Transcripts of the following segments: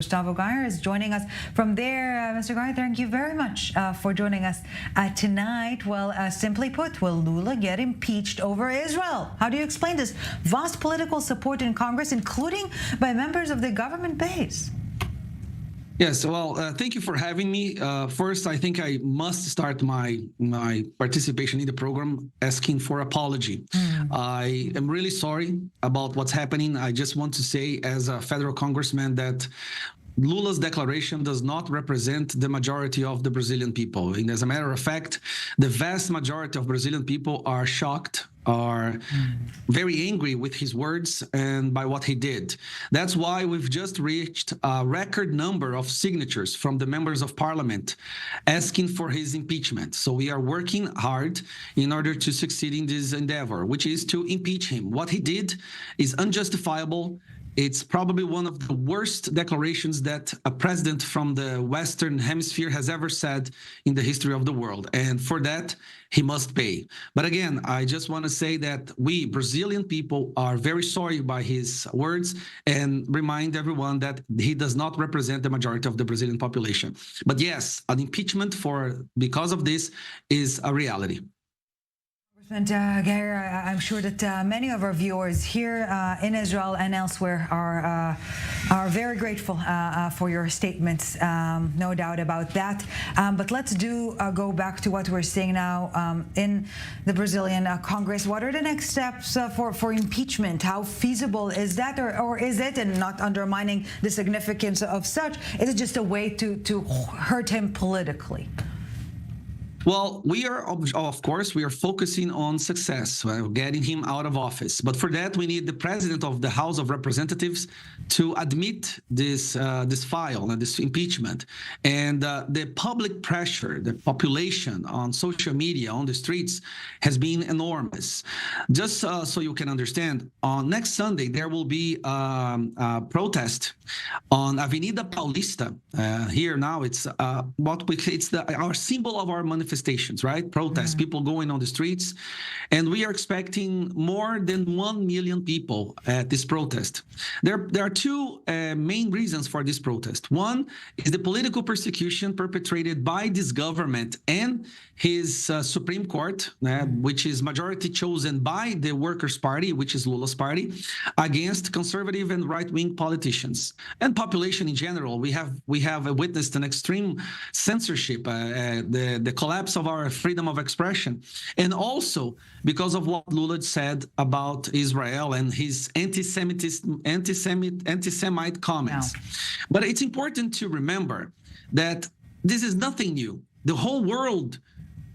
Gustavo Geyer is joining us from there. Mr. Geyer, thank you very much for joining us tonight. Well, simply put, will Lula get impeached over Israel? How do you explain this vast political support in Congress, including by members of the government base? Yes, well, thank you for having me. First, I think I must start my participation in the program asking for apology. I am really sorry about what's happening. I just want to say as a federal congressman that Lula's declaration does not represent the majority of the Brazilian people. And as a matter of fact, the vast majority of Brazilian people are shocked, are very angry with his words and by what he did. That's why we've just reached a record number of signatures from the members of parliament asking for his impeachment. So we are working hard in order to succeed in this endeavor, which is to impeach him. What he did is unjustifiable. It's probably one of the worst declarations that a president from the Western Hemisphere has ever said in the history of the world. And for that, he must pay. But again, I just want to say that we Brazilian people are very sorry by his words and remind everyone that he does not represent the majority of the Brazilian population. But yes, an impeachment because of this is a reality. And Geyer, I'm sure that many of our viewers here in Israel and elsewhere are very grateful for your statements, no doubt about that. But let's go back to what we're seeing now in the Brazilian Congress. What are the next steps for impeachment? How feasible is that, or is it, and not undermining the significance of such, is it just a way to hurt him politically? Well, we are, of course, we are focusing on success, getting him out of office. But for that, we need the president of the House of Representatives to admit this this impeachment. And the public pressure, the population on social media, on the streets, has been enormous. Just so you can understand, on next Sunday, there will be a protest on Avenida Paulista. Here now, it's our symbol of our manifestation. Right? Protests, people going on the streets. And we are expecting more than 1 million people at this protest. There are two main reasons for this protest. One is the political persecution perpetrated by this government and his Supreme Court, which is majority chosen by the Workers' Party, which is Lula's party, against conservative and right-wing politicians and population in general. We have witnessed an extreme censorship, the collapse of our freedom of expression, and also because of what Lula said about Israel and his anti-Semite comments. Yeah. But it's important to remember that this is nothing new. The whole world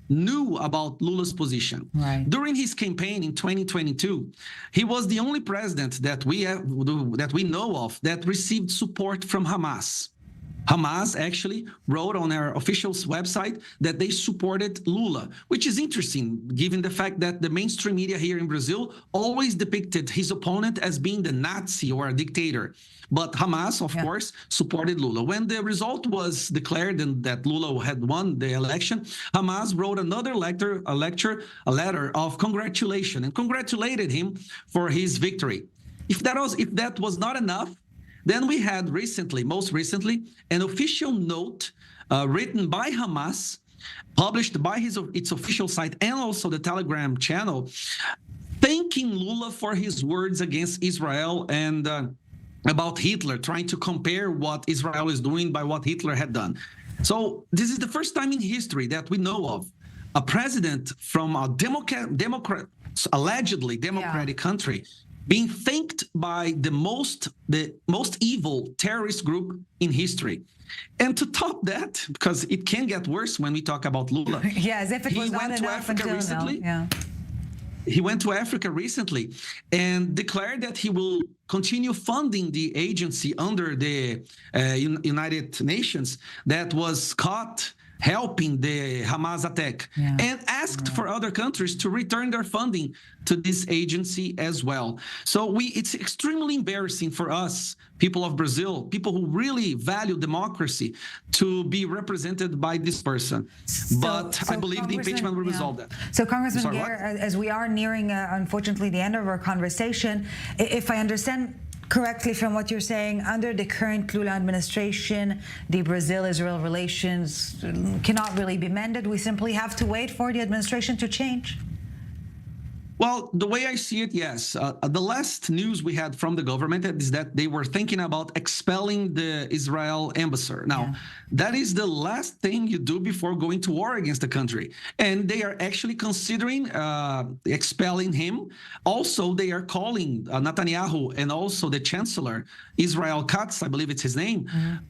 knew about Lula's position. Right. During his campaign in 2022, he was the only president that we know of that received support from Hamas. Hamas actually wrote on their official website that they supported Lula, which is interesting given the fact that the mainstream media here in Brazil always depicted his opponent as being the Nazi or a dictator. But Hamas, of course, supported Lula. When the result was declared and that Lula had won the election, Hamas wrote another a letter of congratulation and congratulated him for his victory. If that was not enough, then we had most recently, an official note written by Hamas, published by its official site and also the Telegram channel, thanking Lula for his words against Israel and about Hitler, trying to compare what Israel is doing by what Hitler had done. So this is the first time in history that we know of a president from a allegedly democratic country being thanked by the most evil terrorist group in history. And to top that, because it can get worse when we talk about Lula. Yeah, as if it was not enough until recently. Now. Yeah. He went to Africa recently and declared that he will continue funding the agency under the United Nations that was caught helping the Hamas attack, and asked for other countries to return their funding to this agency as well. So it's extremely embarrassing for us, people of Brazil, people who really value democracy, to be represented by this person. But I believe the impeachment will resolve that. So Congressman Geyer, as we are nearing, unfortunately, the end of our conversation, if I understand correctly from what you're saying, under the current Lula administration, the Brazil-Israel relations cannot really be mended. We simply have to wait for the administration to change. Well, the way I see it, yes. The last news we had from the government is that they were thinking about expelling the Israel ambassador. Now, that is the last thing you do before going to war against the country. And they are actually considering expelling him. Also, they are calling Netanyahu and also the chancellor, Israel Katz, I believe it's his name,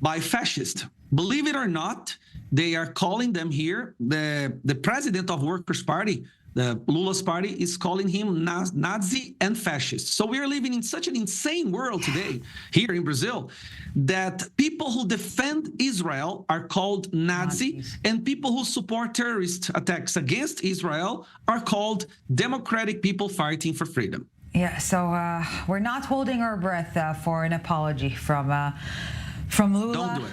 by fascist. Believe it or not, they are calling them here. The president of Workers' Party, the Lula's party, is calling him Nazi and fascist. So we are living in such an insane world today here in Brazil that people who defend Israel are called Nazi, and people who support terrorist attacks against Israel are called democratic people fighting for freedom. Yeah, so we're not holding our breath for an apology from Lula. Don't do it.